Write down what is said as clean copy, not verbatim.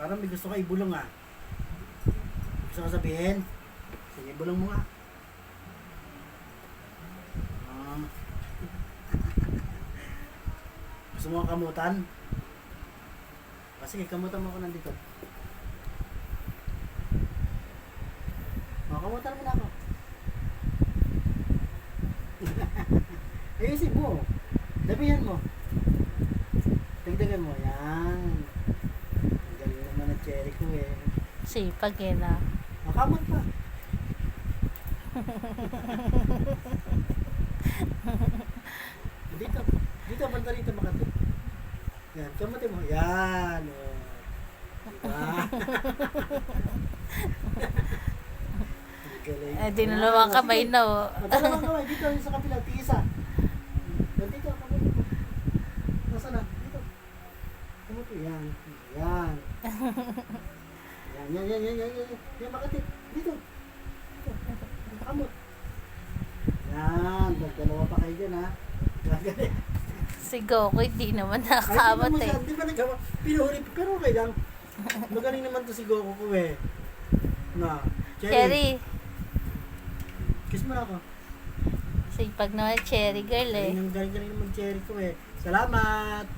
Parang may gusto ka ibulong ah. Gusto ka sabihin? Sige, bulong mo nga. Ah. Gusto mo ang kamutan? Sige, kamutan mo ako nandito. Kamutan mo na ako. Ayusin mo. Dabihan mo. Dagdagan mo. Yan. Ang galing naman ng cherry ko eh. Sipag yun ah. Makamot pa. Dito. Dito, banda rito makati. Yan, kamutin mo. Yan. Oh. Diba? Galing. Eh, di na naman kamay na oh. Dalawang kamay. Dito, yung sa kapila. Tigisa. Dito, kamutin mo. Nasaan na? Dito. Kamutin. Yan. Yan. Yan, makati. Dito. Kamot. Yan. Dalawa pa kayo dyan, ha? Gagaling. Si Goku hindi naman Ay, nakakamot eh. Di ba nagawa? Pinuhuli, pero okay lang. Magaling naman to si Goku ko eh. Na. Cherry. Kiss mo na ako. Sipag naman cherry girl eh. Galing naman cherry ko eh. Salamat!